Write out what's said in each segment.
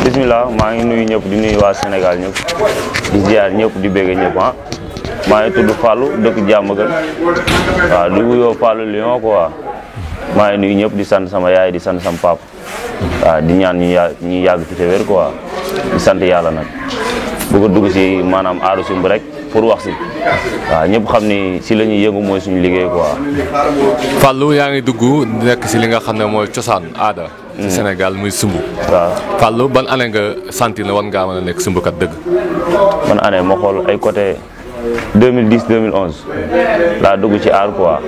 Bismillah, maa ngi nuyu ñëpp di nuyu waa Sénégal ñëpp di ziar ñëpp di bégg ñëpp ah maa ngi tudd Fallou dëkk Diamaguène waaw di wuyoo Fallou Lion quoi maa ngi nuyu ñëpp di sant sama yaay di sant sama pap waaw di ñaan ñu yàgg fi te wér quoi di sant yàlla nag bëgg a dugg si maanaam aaru simb rek pour wax si waaw ñëpp xam ni si la ñuy yëngu mooy suñu liggéey quoi. Fallou yaa ngi dugg nekk si li nga xam ne mooy cosaan aada. ci Sénégal muy sumb. waaw Fallou ban année nga sentir ne war ngaa mën a nekk sumbkat dëgg. man année ma xool ay côté 2010 2011 laa dugg ci aar quoi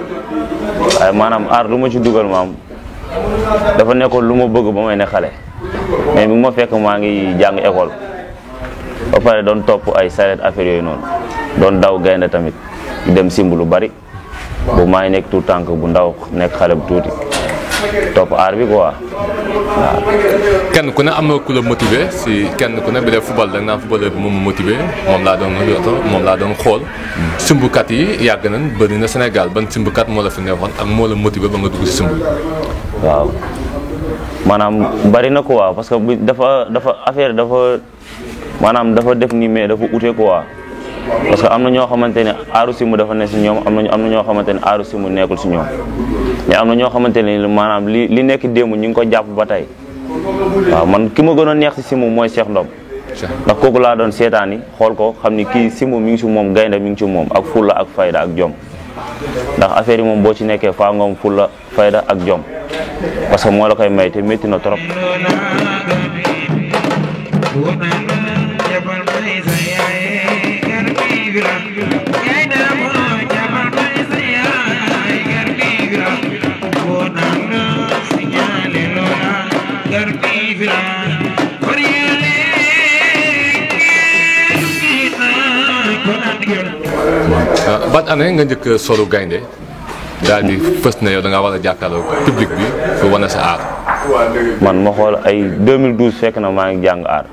waaye maanaam aar lu ma ci dugal maam dafa nekkoon lu ma bëgg ba may ne xale mais bi ma fekk maa ngi jàng école ba pare doon topp ay saret affaire yooyu noonu doon daw gaynde tamit di dem simb lu bari boobu maa ngi nekk tout tànk bu ndaw nekk xale bu tuuti topp aar bi quoi waaw. kenn ku ne am na ku la motivé si kenn ku ne bi dee football da nga naan footballeur bi moom motivé moom laa doon xool. simbukat yi yàgg nañ bëri na Sénégal ban simbukat moo la fi neexoon ak moo la motivé ba nga dugg si simb. waaw maanaam bari na quoi parce que dafa affaire dafa maanaam dafa def nii mais dafa ute quoi parce que am na ñoo xamante ne aaru simb dafa ne si ñoom am na ñoo xamante ne aaru simb nekkul si ñoom mais am na ñoo xamante ne maanaam li nekk démb ñu ngi ko jàpp ba tey waaw man ki ma gën a neex si simb mooy Cheikh Ndom ndax kooku laa doon seetaani xool ko xam ni kii simb mi ngi si moom gaynde mi ngi si moom ak fulla ak fayda ak jom ndax affaire yi moom boo ci nekkee faa ngoom fulla fayda ak jom parce que moo la koy may te métti na trop. ban année nga njëkk solu gaynde daal di fës na yow da ngaa war a jàkkaarloo public bi pour wane sa aar. man ma xool ay 2012 fekk na maa ngi jàng aar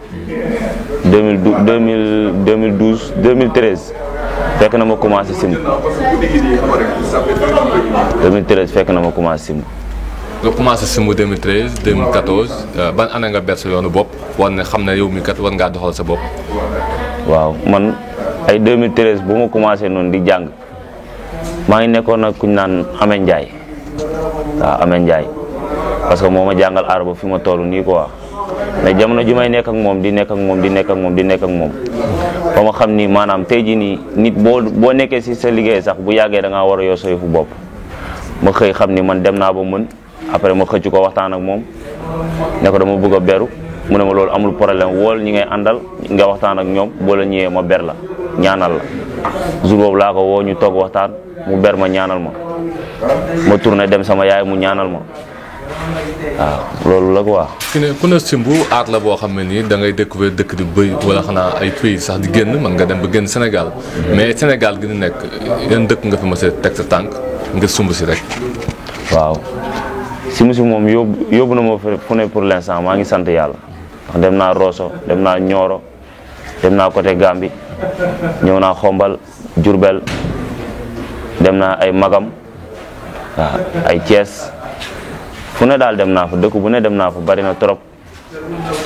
2012 2013 fekk na ma commencé simb 2013 fekk na ma commencé simb. nga commencé simb 2013 2014 ban année nga ber sa yoonu bopp war ne xam ne yow mi kat war ngaa doxal sa bopp. waaw man ay 2013 bu ma commencé noonu di jàng maa ngi nekkoon nag kuñ naan Amé Ndiaye waaw Amé Ndiaye parce que moo ma jàngal aar ba fi ma toll nii quoi mais jamono ji may nekk ak moom di nekk ak moom ba ma xam ni maanaam tey jii nii nit boo nekkee si sa liggéey sax bu yàggee da ngaa war a yor sa yëfu bopp ma xëy xam ni man dem naa ba mën après ma xëcc ko waxtaan ak moom ne ko dama bëgg a beru mu ne ma loolu amul problème wool ñi ngay àndal nga waxtaan ak ñoom boo la ñëwee ma ber la ñaanal la jour boobu laa ko woo ñu toog waxtaan mu ber ma ñaanal ma tourné dem sama yaay mu ñaanal ma waaw loolu la quoi. ku ne simb aar la boo xam ne nii da ngay découvrir dëkk di bëy wala xanaa ay pays sax di génn mën nga dem ba génn Sénégal mais Sénégal gi ni nekk yan dëkk nga fi mës a teg sa tànk ngir sumb si rek. waaw simb si moom yóbbu na ma fu ne pour l'instant maa ngi sant yàlla ndax dem naa Rosso dem naa Nioro dem naa côté Gambie ñëw naa Xombal Diourbel dem naa ay Magam waaw ay Thiès fu ne daal dem naa fa dëkk bu ne dem naa fa bari na trop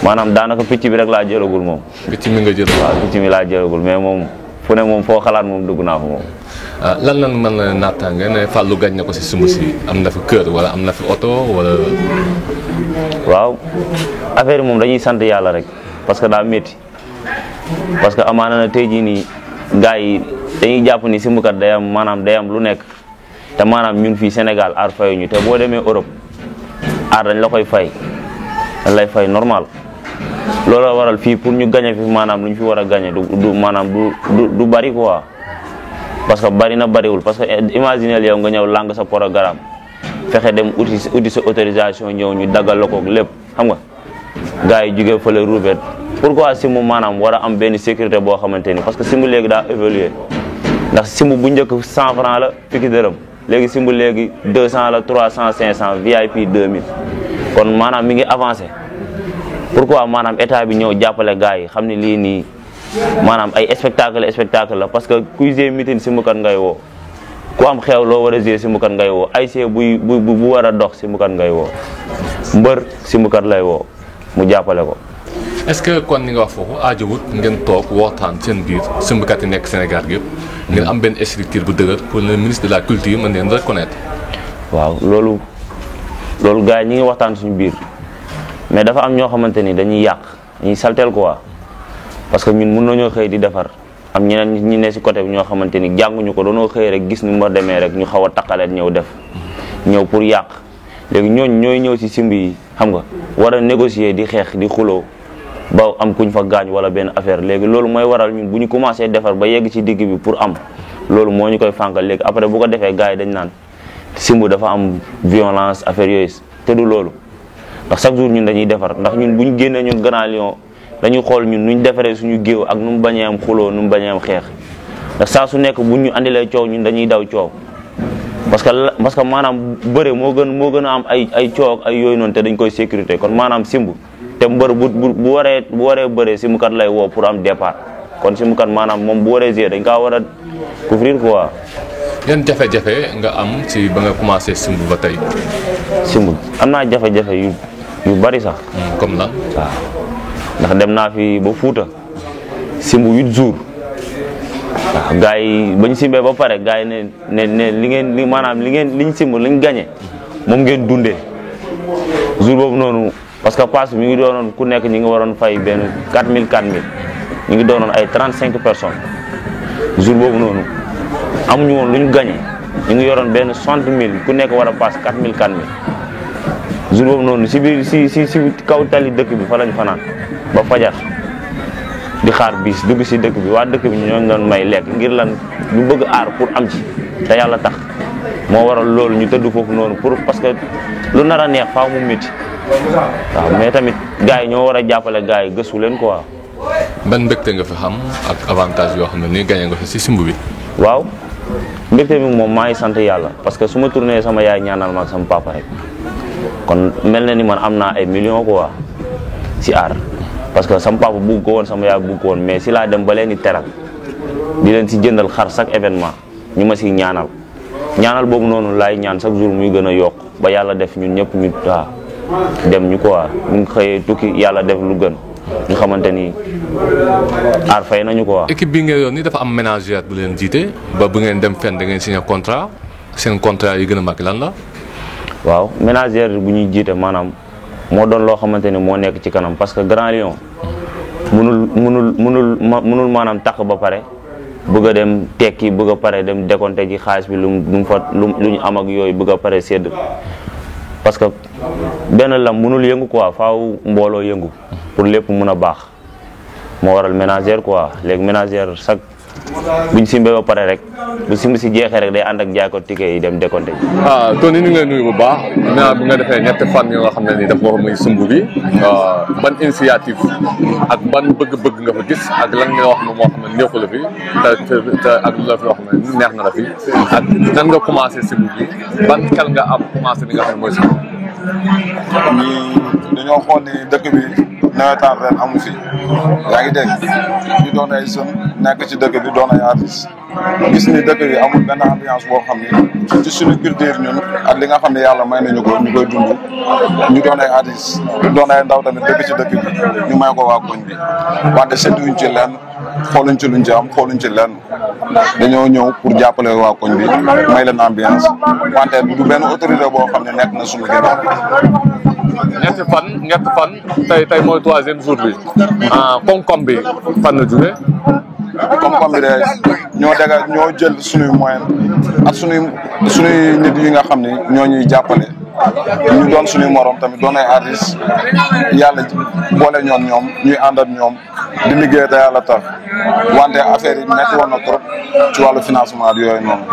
maanaam daanaka picc bi rek laa jëlagul moom. picc mi nga jël. waaw picc mi laa jëlagul mais moom fu ne moom foo xalaat moom dugg naa fa moom. lan mën na naataange ne Fallou gañ na ko si sumb si am na fi kër wala am na fi oto wala. waaw affaire yi moom dañuy sant yàlla rek parce que daa métti parce que amaana na tey jii nii gars yi dañuy jàpp ni simbukat day am maanaam day am lu nekk te maanaam ñun fii Sénégal aar fayuñu te boo demee Europe aar dañ la koy fay dañ lay fay normal loolu waral fii pour ñu gañe fi maanaam lu ñu fi war a gañe du maanaam du bari quoi parce que bari na bariwul parce que imaginez yow nga ñëw lang sa programme fexe dem uti sa autorisation ñëw ñu daggal la koog lépp xam nga gars yi jógee fële roubet pourquoi simb maanaam war a am benn sécurité boo xamante ni parce que simb léegi daa évolué ndax simb bu njëkk 100 francs la fukki dërëm léegi simb léegi 200 la 300 500 VIP 2000 kon maanaam mi ngi avancé pourquoi maanaam état bi ñëw jàppale gars yi xam ne lii nii maanaam ay spectacle la parce que kuy gée meeting simbkat ngay woo ku am xew loo war a gée simbkat ngay woo ASC bu war a dox simbkat ngay woo mbër simbkat lay woo mu jàppale ko. est-ce que kon ni nga wax foofu aajowut ngeen toog waxtaan seen biir simbkat yi nekk Sénégal gi yëpp ngeen am benn structure bu dëgër pour le ministre de la culture mën leen reconnaître. waaw loolu gars yi ñi ngi waxtaan suñu biir mais dafa am ñoo xamante ni dañuy yàq dañuy saltel quoi parce que ñun mën nañoo xëy di defar am ñeneen ñi ne si côté bi ñoo xamante ni jànguñu ko dañoo xëy rek gis ni mu demee rek ñu xaw a taqaleen ñëw pour yàq léegi ñooy ñëw si simb yi xam nga war a négocier di xeex di xuloo ba am kuñ fa gaañ wala benn affaire léegi loolu mooy waral ñun bu ñu commencé defar ba yegg ci digg bi pour am loolu moo ñu koy fànkal léegi après bu ko defee gars yi dañ naan simb dafa am violence affaire yooyu te du loolu ndax chaque jour ñun dañuy defar ndax ñun bu ñu génnee ñun Grand Lion dañuy xool ñun nuñ defaree suñu géew ak nu mu bañee am xuloo nu mu bañee am xeex ndax saa su nekk bu ñu andilee coow ñun dañuy daw coow parce que maanaam bëre moo gën a am ay coow ak ay yooyu noonu te dañ koy sécurité kon maanaam simb te mbër bu waree bëree simbkat lay woo pour am départ kon simbkat maanaam moom bu waree gée dañ kaa war a couvrir quoi. yan jafe-jafe nga am ci ba nga commencé simb ba tey. simb am naa jafe-jafe yu bari sax. comme lan. waaw ndax dem naa fi ba Fuuta simb 8 jours waaw gars yi bañ simbee ba pare gars yi ne liñ simb liñ gagné moom ngeen dundee jour boobu noonu parce que passe mi ngi doonoon ku nekk ñi ngi waroon fay benn 4000 ñu ngi doonoon ay 35 personnes jour boobu noonu amuñu woon lu ñu gagné ñu ngi yoroon benn 60 000 ku nekk war a passe 4000 jour boobu noonu si biir si kaw tali dëkk bi fa lañ fanaan ba fajar di xaar bis dugg si dëkk bi waa dëkk bi ñooñu doon may lekk ngir lan lu bëgg aar pour am ci te yàlla tax moo waral loolu ñu tëdd foofu noonu pour parce que lu nar a neex faaw mu métti waaw mais tamit gars yi ñoo war a jàppale gars yi gëstu leen quoi. ban mbégte nga fi xam ak avantage yoo xam ne nii gagné nga fi si simb bi. waaw mbégte bi moom maa ngi sant yàlla parce que su ma tourné sama yaay ñaanal ma ak sama papa rek kon mel na ni man am naa ay millions quoi si aar parce que sama papa bugg ko woon sama yaay bugg ko woon mais si laa dem ba leen di teral di leen si jëndal xar chaque événement ñu ma si ñaanal boobu noonu laay ñaan chaque jour muy gën a yokk ba yàlla def ñun ñëpp ñu dem ñu quoi ñu xëyee tukki yàlla def lu gën ñu xamante ni aar fay nañu quoi. équipe bi ngeen yoon ni dafa am ménagère bu leen jiite ba bu ngeen dem fenn da ngeen signé contrat seen contrat yi gën a mag lan la. waaw ménagère bu ñuy jiite maanaam moo doon loo xamante ni moo nekk ci kanam parce que Grand Lion mënul maanaam takk ba pare bëgg a dem tekki bëgg a pare dem décompté ji xaalis bi lu ñu am ak yooyu bëgg a pare sedd parce que benn lam mënul yëngu quoi faaw mbooloo yëngu pour lépp mun a baax moo waral ménagère quoi léegi ménagère chaque buñ simbee ba pare rek bu simb si jeexee rek day ànd ak jaay ko ticket yi dem décompté ji. Tony ñu ngi lay nuyu bu baax maintenant bu nga defee ñetti fan yoo nga xam ne nii daf nga muy sumb bi ban initiative ak ban bëgg-bëgg nga fa gis ak lan nga wax moo xam ne neexu la fi te ak lu la fi wax ne neex na la fi ak nan nga commencé sumb bi ban xel nga am commencé li nga xam ne mooy sumb. ñii dañoo xool ni dëkk bi nawetaan ren amu fi yaa ngi dégg ñu doon ay jeunes nekk ci dëkk bi doon ay artistes gis ni dëkk bi amul benn ambiance boo xam ni ci suñu culture ñun ak li nga xam ne yàlla may nañu ko ñu koy dund ñu doon ay artistes doon ay ndaw tamit dëkk ci dëkk bi ñu may ko waa koñ bi wante seetuñ ci lenn xooluñ ci luñ ci am xooluñ ci lenn dañoo ñëw pour jàppale waa koñ bi may leen ambiance wante du benn autorité boo xam ne nekk na suñu ginnaaw. ñetti fan tey mooy 3e jour bi koom-koom bi fan la jóge comme bi de ñoo jël suñuy moyen ak suñuy nit yi nga xam ni ñoo ñuy jàppale ñu doon suñuy morom tamit doon ay artistes yàlla boole ñoom ñuy ànd ak ñoom di liggéey te yàlla tax wante affaire yi métti woon na trop ci wàllu financement ak yooyu noonu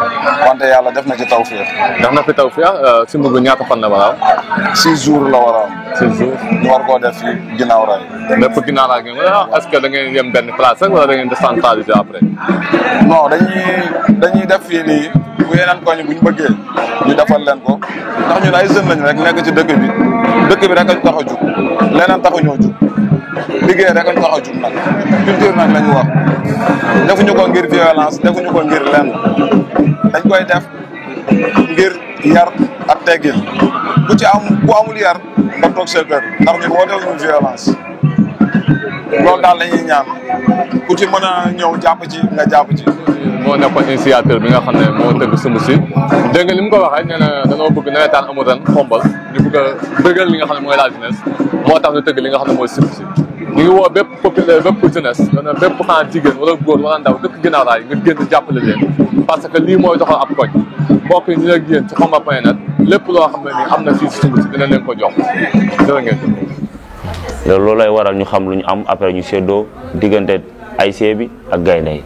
wante yàlla def na ci tawfeex. def na fi tawfeex simb bi ñaata fan la war a am. 6 jours la war a am. 6 jours ñu war koo def fii ginnaaw raay. lépp ginnaaw raay ngeen est-ce que da ngeen yem benn place rek wala da ngeen décentraliser après. non dañuy def fii nii bu yeneen koñ bu ñu bëggee ñu defal leen ko ndax ñun ay jeunes lañu rek nekk ci dëkk bi rek ñu tax a jug leneen taxuñoo jug liggéey rek ñu tax a jug nag culture nag la ñu wax defuñu ko ngir violence defuñu ko ngir lenn dañ koy def ngir yar ak teggin ku amul yar nga toog sa kër ndax ñun wootewuñu violence loolu daal la ñuy ñaan ku ci mën a ñëw jàpp ci nga jàpp ci. moo nekkoon initiateur bi nga xam ne moo tëgg sumb si dégg nga li mu ko waxee nee na dañoo bëgg nawetaan amul ren xombal ñu bëgg a bëggal li nga xam ne mooy la jeunesse moo tax ñu tëgg li nga xam ne mooy sumb si ñu ngi woo bépp populaire bépp jeunesse dana bépp xanaa jigéen wala góor wala ndaw dëkk ginnaaw raay nga génn jàppale leen parce que lii mooy doxal ab koñ mbokk yi ñu ak yéen ci xombal.net lépp loo xam ne nii am na fii si sumb si dina leen ko jox jërë ngeen loolu lay waral ñu xam lu ñu am après ñu séddoo diggante ASC bi ak gaynde yi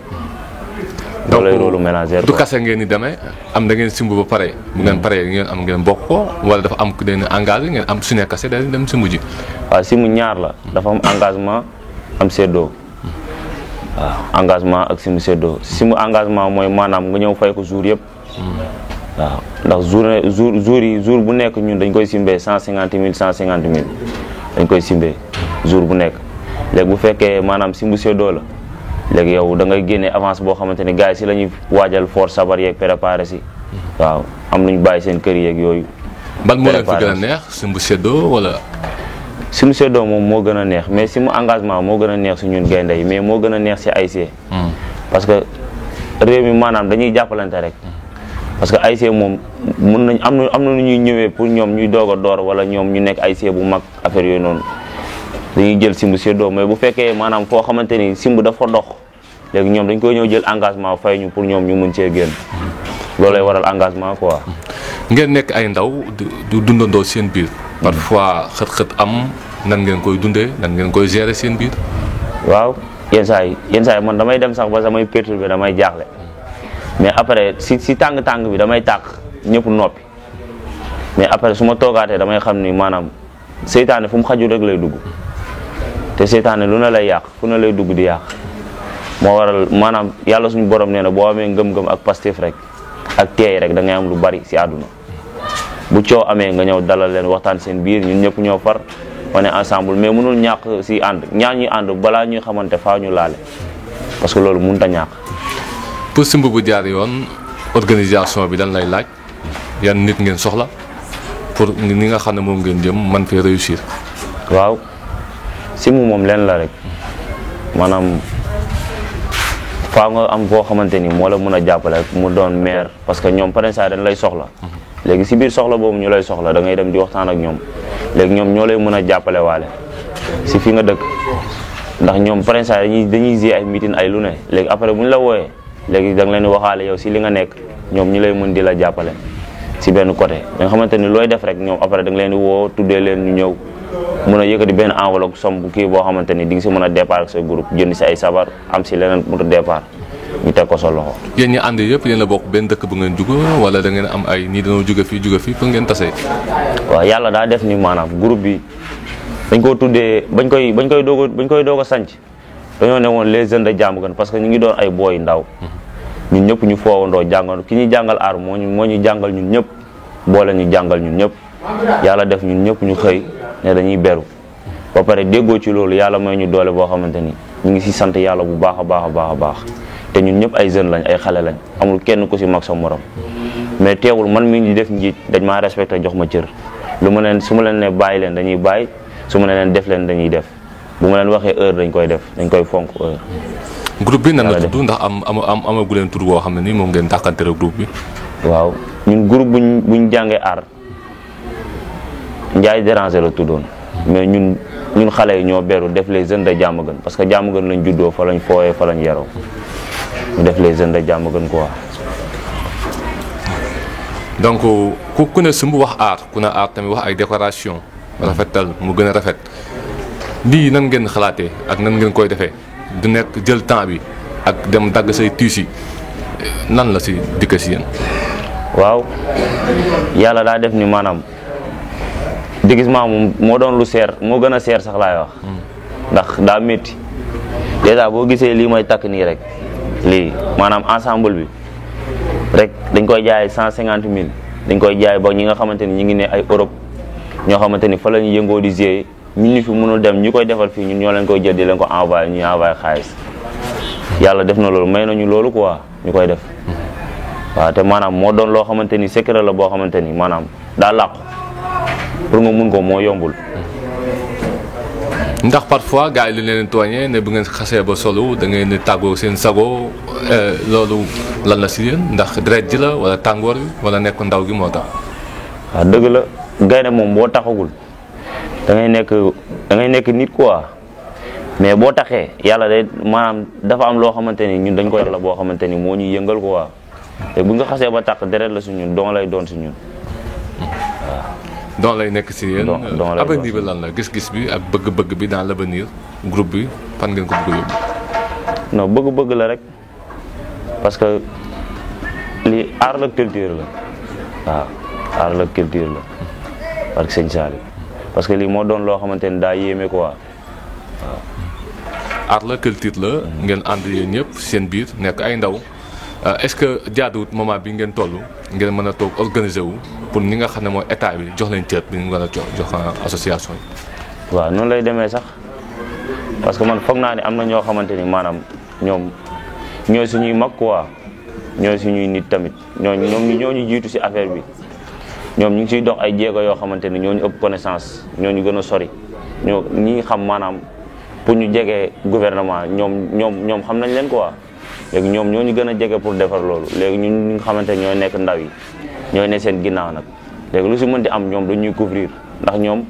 loolu lay rôle ménagère du kase ngeen di demee am da ngeen simb ba pare bu ngeen paree ngeen am ngeen bokk ko wala dafa am ku leen engagé ngeen am su ne kase da dem simb ji. waaw simb ñaar la dafa am engagement am séddoo waaw engagement ak simb séddoo simb engagement mooy maanaam nga ñëw fay ko jour yëpp waaw ndax jour bu nekk ñun dañ koy simbee 150 000 150 000 dañ koy simbee jour bu nekk léegi bu fekkee maanaam simb séddoo la léegi yow da ngay génne avance boo xamante ni gars yi si la ñuy waajal fort sabar yeeg préparé si waaw am nañu bàyyi seen kër yeeg yooyu. ban moo leen fi gën a neex simb séddoo wala. simb séddoo moom moo gën a neex mais simb engagement moo gën a neex si ñun gaynde yi mais moo gën a neex si ASC. parce que réew mi maanaam dañuy jàppalante rek. parce que ASC moom mun nañ am na nu ñuy ñëwee pour ñoom ñuy doog a door wala ñoom ñu nekk ASC bu mag affaire yooyu noonu dañuy jël simb séddoo mais bu fekkee maanaam foo xamante ni simb dafa dox léegi ñoom dañ koy ñëw jël engagement fay ñu pour ñoom ñu mën cee génn loolu lay waral engagement quoi. ngeen nekk ay ndaw du dundandoo seen biir. parfois xët-xët am nan ngeen koy dundee nan ngeen koy gérer seen biir. waaw yenn saa yi man damay dem sax ba samay perturbé damay jaaxle mais après si tàng-tàng bi damay tàq ñëpp noppi mais après su ma toogaatee damay xam ni maanaam seytaane fu mu xaju rek lay dugg te seytaane lu ne lay yàq fu ne lay dugg di yàq moo waral maanaam yàlla suñu borom nee na boo amee ngëm-ngëm ak pastif rek ak teey rek da ngay am lu bari si àdduna bu coow amee nga ñëw dalal leen waxtaan seen biir ñun ñëpp ñoo far wane ensemble mais mënul ñàkk si ànd ñaar ñuy ànd balaa ñuy xamante faa ñu laale parce que loolu mënut a ñàkk. pour simb bu jaar yoon organisation bi dañ lay laaj yan nit ngeen soxla pour ni nga xam ne moom ngeen jëm man fee réussir. waaw simb moom leen la rek maanaam faa nga am koo xamante ni moo la mën a jàppale mu doon maire parce que ñoom par exemple dañ lay soxla léegi si biir soxla boobu ñu lay soxla da ngay dem di waxtaan ak ñoom léegi ñoom ñoo lay mën a jàppale waale si fi nga dëkk ndax ñoom par exemple dañuy gi ay meeting ay lu ne léegi après bu ñu la wooyee léegi da nga leen di waxaale yow si li nga nekk ñoom ñu lay mën di la jàppale si benn côté nga xamante ni looy def rek ñoom après da nga leen di woo tuddee leen ñu ñëw mën a yëkkati benn enveloppe somme bu kii boo xamante ni di nga si mën a départ ak sa groupe jënd si ay sabar am si leneen mu départ ñu teg ko sa loxo. yéen ñi ànd yëpp yéen a bokk benn dëkk bu ngeen jugo wala da ngeen am ay nii dañoo jóge fii pour ngeen tasee. waaw yàlla daa def ni maanaam groupe bi dañ koo tuddee bañ koy doog a sanc dañoo ne woon les jeunes de Diamaguène parce que ñu ngi doon ay booy ndaw ñun ñëpp ñu foowandoo jàngal ki ñuy jàngal aar moo ñu jàngal ñun ñëpp boole ñu jàngal ñun ñëpp yàlla def ñun ñëpp ñu xëy ne dañuy beru ba pare déggoo ci loolu yàlla may ñu doole boo xamante ni ñu ngi si sant yàlla bu baax a baax a baax a baax te ñun ñëpp ay jeunes lañ ay xale lañ amul kenn ku si mag sa morom mais teewul man mii di def njiit dañ maa respecté jox ma cër su ma leen ne bàyyi leen dañuy bàyyi su ma leen def leen dañuy def bu ma leen waxee heure dañ koy def dañ koy fonk heure. groupe bi nan la tudd ndax amagu leen tur boo xam ne nii moom ngeen tàqantere groupe bi. waaw ñun groupe buñ jàngee aar Ndiaye déranger la tuddoon mais ñun xale yi ñoo beru def les jeunes de Diamaguène parce que Diamaguène lañ juddoo fa lañ fooyee fa lañ yaroo ñu def les jeunes de Diamaguène quoi. donc ku ne sumb wax art ku ne art tamit wax ay décoration rafetal mu gën a rafet lii nan ngeen xalaatee ak nan ngeen koy defee du nekk jël temps bi ak dem dagg say tiis nan la si dikk si yéen. waaw yàlla daa def ni maanaam déguisement moom moo doon lu seer moo gën a seer sax laay wax. ndax daa métti dèjà boo gisee lii may takk nii rek lii maanaam ensemble bi rek dañ koy jaay 150 000 dañ koy jaay ba ñi nga xamante ni ñu ngi ne ay Europe ñoo xamante ni fa la ñu yëngoo di gérer ñun ñu fi mënul dem ñu koy defal fii ñun ñoo leen koy jël di leen ko envoyé ñuy envoyé xaalis yàlla def na loolu may nañu loolu quoi ñu koy def. waaw te maanaam moo doon loo xamante ni secret la boo xamante ni maanaam daa làqu pour nga mun ko moo yombul. ndax parfois gars yi li leen tooñee ne bu ngeen xasee ba solo da ngeen di tàggoo seen sago loolu lan la si yéen ndax deret ji la wala tàngoor bi wala nekk ndaw gi moo tax. waaw dëgg la gaynde moom boo taxagul da ngay nekk nit quoi mais boo taxee yàlla day maanaam dafa am loo xamante ni ñun dañ ko yor la boo xamante ni moo ñuy yëngal quoi te bu nga xasee ba tax deret la si ñun don lay doon si ñun waaw. donc lay nekk si yéen donc avenir bi lan la gis-gis bi ak bëgg-bëgg bi dans l'avenir groupe bi fan ngeen ko bëgg yóbbu. non bëgg-bëgg la rek parce que li art la culture la waaw art la culture la parce que sëñ Saliou parce que lii moo doon loo xamante ni daa yéeme quoi waaw. art la culture la ngeen ànd yéen ñëpp seen biir nekk ay ndaw est-ce que jaaduwut moment bi ngeen toll ngeen mën a toog organiser wu pour ñi nga xam ne mooy état bi jox leen cër bi ñu war a jox association yi. waaw noonu lay demee sax parce que man foog naa ne am na ñoo xamante ni maanaam ñoom ñooy suñuy mag quoi ñooy suñuy nit tamit ñoo ñu jiitu si affaire bi ñoom ñu ngi siy dox ay jéego yoo xamante ni ñoo ñu ëpp connaissance ñoo ñu gën a sori ñi xam maanaam pour ñu jege gouvernement ñoom xam nañ leen quoi. léegi ñoom ñoo ñu gën a jege pour defar loolu léegi ñun ñi nga xamante ne ñooy nekk ndaw yi ñooy ne seen ginnaaw nag léegi lu si mën di am ñoom dañuy couvrir ndax ñoom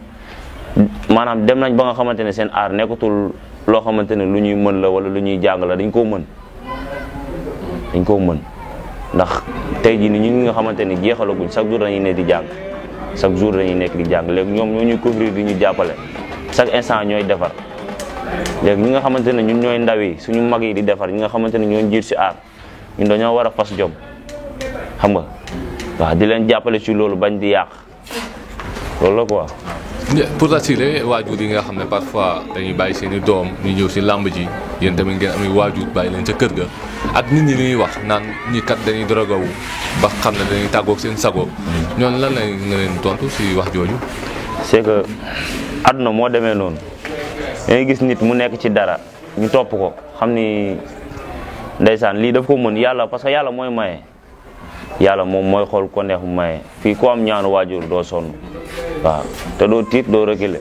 maanaam dem nañ ba nga xamante ne seen aar nekkatul loo xamante ne lu ñuy mën la wala lu ñuy jàng la dañ koo mën ndax tey jii ni ñun ñi nga xamante ni jeexalaguñ chaque jour dañuy ne di jàng chaque jour dañuy nekk di jàng léegi ñoom ñoo ñuy couvrir di ñu jàppale chaque instant ñooy defar. léegi ñi nga xamante ne ñun ñooy ndaw yi suñu mag yi di defar ñi nga xamante ne ñoo jiit si aar ñun dañoo war a fas jom xam nga waaw di leen jàppale ci loolu bañ di yàq loolu la quoi. pour rassurer waajur yi nga xam ne parfois dañuy bàyyi seen i doom ñu ñëw si làmb ji yéen tamit ngeen amee waajur bàyyi leen ca kër ga ak nit ñi li ñuy wax naan ñi kat dañuy drogawu ba xam ne dañuy tàggoog seen sago ñoon lan la nga leen tontu si wax jooju. c'est que àdduna moo demee noonu. dangay gis nit mu nekk ci dara ñu topp ko xam ni ndeysaan lii daf ko mën yàlla parce que yàlla mooy maye yàlla moom mooy xool ko neex mu maye fii ko am ñaanu waajur doo sonn waaw te doo tiit doo reculer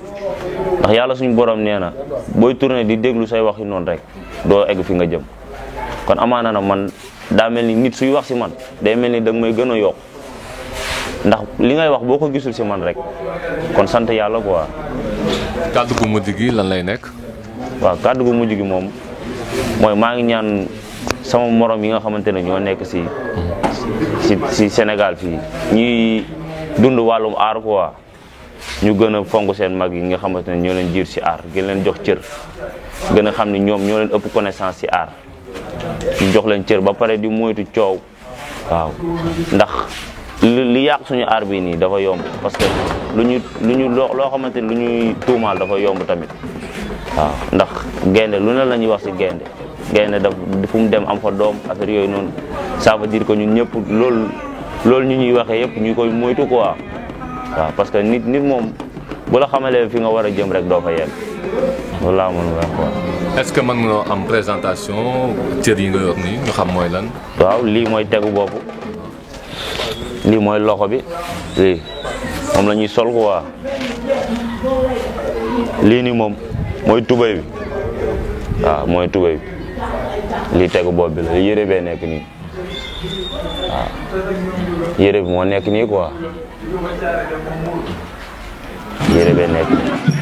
ndax yàlla suñu borom nee na booy tourner di déglu say wax yi noonu rek doo egg fi nga jëm kon amaana na man daa mel ni nit suy wax si man day mel ni danga may gën a yokk ndax li ngay wax boo ko gisul si man rek kon sant yàlla quoi. kàddu gu mujj gi lan lay nekk. waaw kàddu gu mujj gi moom mooy maa ngi ñaan sama morom yi nga xamante ne ñoo nekk si Sénégal fii ñuy dund wàllum aar quoi ñu gën a fonk seen mag yi nga xamante ne ñoo leen jiir si aar gën leen jox cër gën a xam ne ñoom ñoo leen ëpp connaissance si aar ñu jox leen cër ba pare di moytu coow waaw ndax li yàq suñu aar bi nii dafa yomb parce que loo xamante ni lu ñuy tuumaal dafa yomb tamit waaw ndax gaynde lu ne la ñuy wax ci gaynde daf fu mu dem am fa doom affaire yooyu noonu ça veut dire que ñun ñëpp loolu ñu ñuy waxee yëpp ñu koy moytu quoi waaw parce que nit moom bu la xamalee fi nga war a jëm rek doo fa yegg loolu laa mën wax quoi. est-ce que mën nga am présentation cër yi nga yor nii ñu xam mooy lan. waaw lii mooy tegu bopp lii mooy loxo bi lii moom la ñuy sol quoi lii nii moom mooy tubéy bi waaw mooy tubéy bi lii tegu bopp bi la yére bee nekk nii waaw yére bi moo nekk nii quoi yére bee nekk nii